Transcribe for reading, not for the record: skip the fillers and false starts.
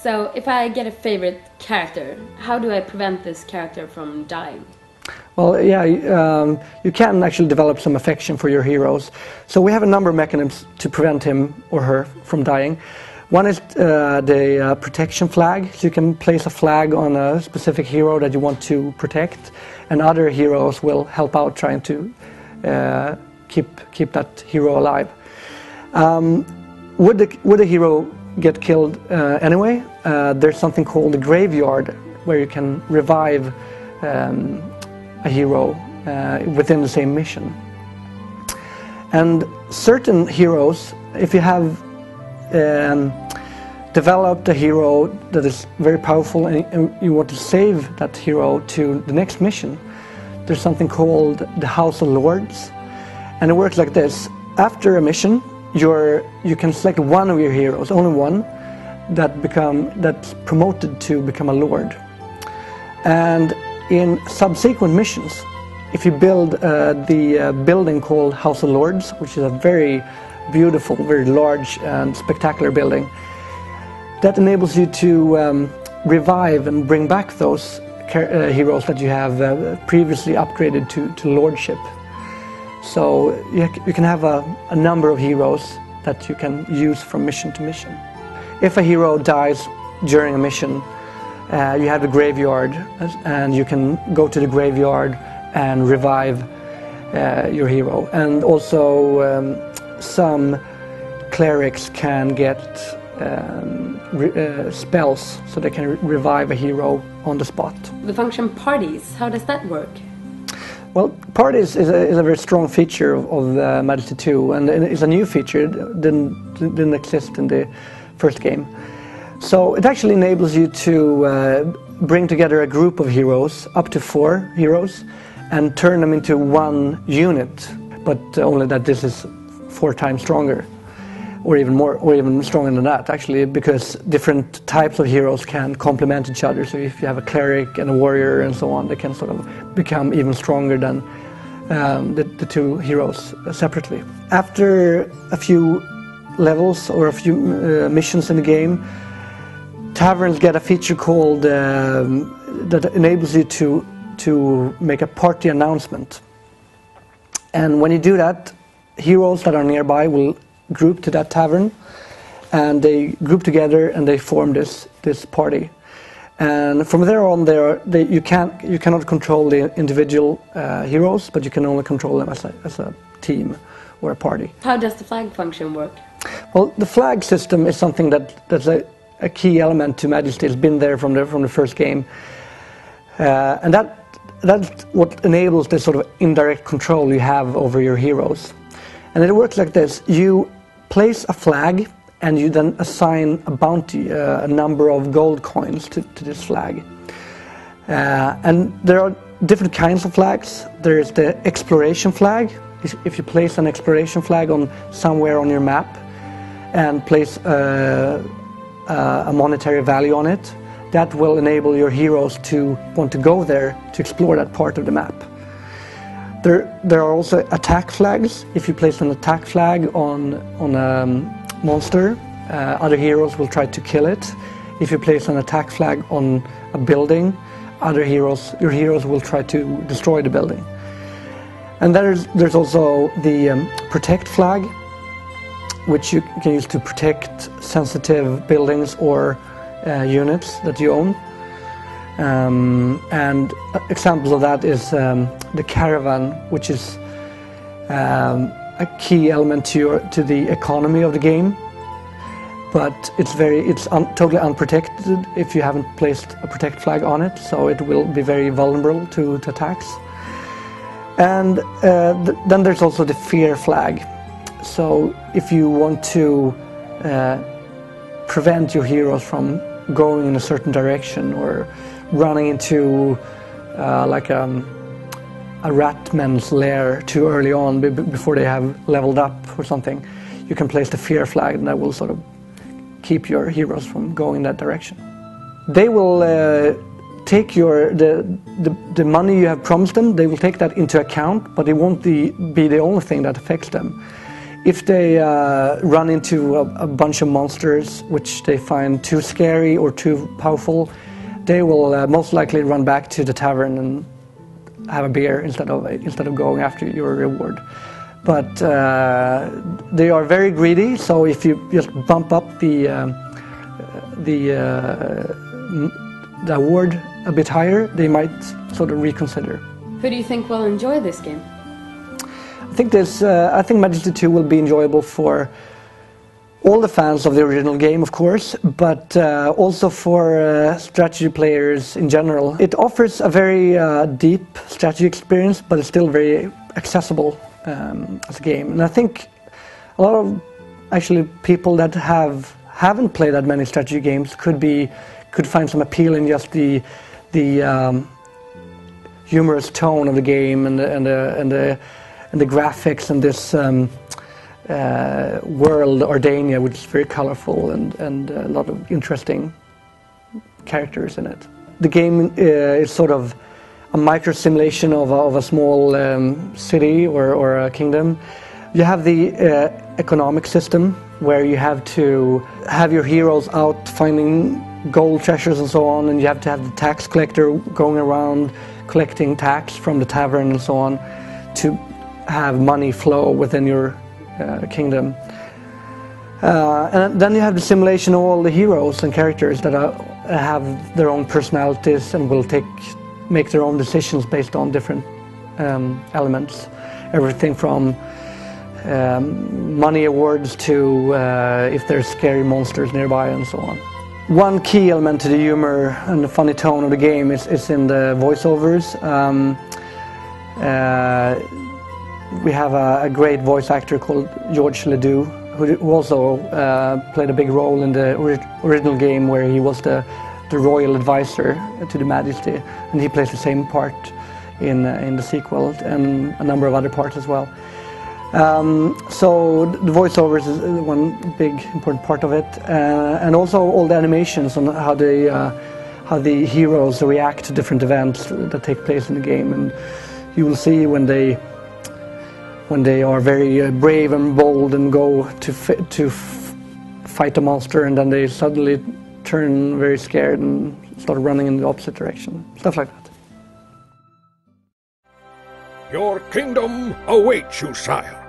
So, if I get a favorite character, how do I prevent this character from dying? Well, yeah, you can actually develop some affection for your heroes. So we have a number of mechanisms to prevent him or her from dying. One is the protection flag. So you can place a flag on a specific hero that you want to protect, and other heroes will help out trying to keep that hero alive. Would the hero get killed anyway? There's something called the graveyard, where you can revive a hero within the same mission. And certain heroes, if you have developed a hero that is very powerful and you want to save that hero to the next mission, there's something called the House of Lords, and it works like this. After a mission, you can select one of your heroes, only one, that's promoted to become a lord. And in subsequent missions, if you build the building called House of Lords, which is a very beautiful, very large and spectacular building, that enables you to revive and bring back those heroes that you have previously upgraded to lordship. So you can have a number of heroes that you can use from mission to mission. If a hero dies during a mission, you have the graveyard, and you can go to the graveyard and revive your hero. And also some clerics can get spells, so they can revive a hero on the spot. The function parties, how does that work? Well, parties is a very strong feature of Majesty 2, and it's a new feature. It didn't exist in the first game. So it actually enables you to bring together a group of heroes, up to 4 heroes, and turn them into one unit, but only that this is 4 times stronger, or even more, or even stronger than that, actually, because different types of heroes can complement each other. So if you have a cleric and a warrior and so on, they can sort of become even stronger than the 2 heroes separately. After a few levels or a few missions in the game, taverns get a feature called that enables you to make a party announcement. And when you do that, heroes that are nearby will group to that tavern, and they group together and they form this party. And from there on, you cannot control the individual heroes, but you can only control them as a team or a party. How does the flag function work? Well, the flag system is something that's a key element to Majesty. It's been there from the first game, and that's what enables the sort of indirect control you have over your heroes. And it works like this: you place a flag, and you then assign a bounty, a number of gold coins to this flag. And there are different kinds of flags. There is the exploration flag. If you place an exploration flag on somewhere on your map and place a monetary value on it, that will enable your heroes to want to go there to explore that part of the map. There are also attack flags. If you place an attack flag on a monster, other heroes will try to kill it. If you place an attack flag on a building, your heroes will try to destroy the building. And there's also the protect flag, which you can use to protect sensitive buildings or units that you own. And examples of that is the caravan, which is a key element to the economy of the game, but it's totally unprotected if you haven't placed a protect flag on it, so it will be very vulnerable to attacks. And then there's also the fear flag. So if you want to prevent your heroes from going in a certain direction or running into like a ratman's lair too early on before they have leveled up or something, you can place the fear flag, and that will sort of keep your heroes from going that direction. They will take the money you have promised them. They will take that into account, but it won't be the only thing that affects them. If they run into a bunch of monsters which they find too scary or too powerful, they will most likely run back to the tavern and have a beer instead of going after your reward. But they are very greedy, so if you just bump up the award a bit higher, they might sort of reconsider. Who do you think will enjoy this game? I think Majesty 2 will be enjoyable for all the fans of the original game, of course, but also for strategy players in general. It offers a very deep strategy experience, but it's still very accessible as a game. And I think a lot of actually people that haven't played that many strategy games could find some appeal in just the humorous tone of the game and the graphics and this world Ordania, which is very colorful and a lot of interesting characters in it. The game is sort of a micro simulation of a small city or a kingdom. You have the economic system where you have to have your heroes out finding gold treasures and so on, and you have to have the tax collector going around collecting tax from the tavern and so on to have money flow within your kingdom. And then you have the simulation of all the heroes and characters that have their own personalities and will make their own decisions based on different elements. Everything from money awards to if there's scary monsters nearby and so on. One key element to the humor and the funny tone of the game is in the voiceovers. We have a great voice actor called George Ledoux, who also played a big role in the original game, where he was the royal advisor to the Majesty, and he plays the same part in the sequel and a number of other parts as well. So the voiceovers is one big important part of it, and also all the animations on how the heroes react to different events that take place in the game. And you will see when they are very brave and bold and go to fight a monster, and then they suddenly turn very scared and start running in the opposite direction. Stuff like that. Your kingdom awaits you, sire.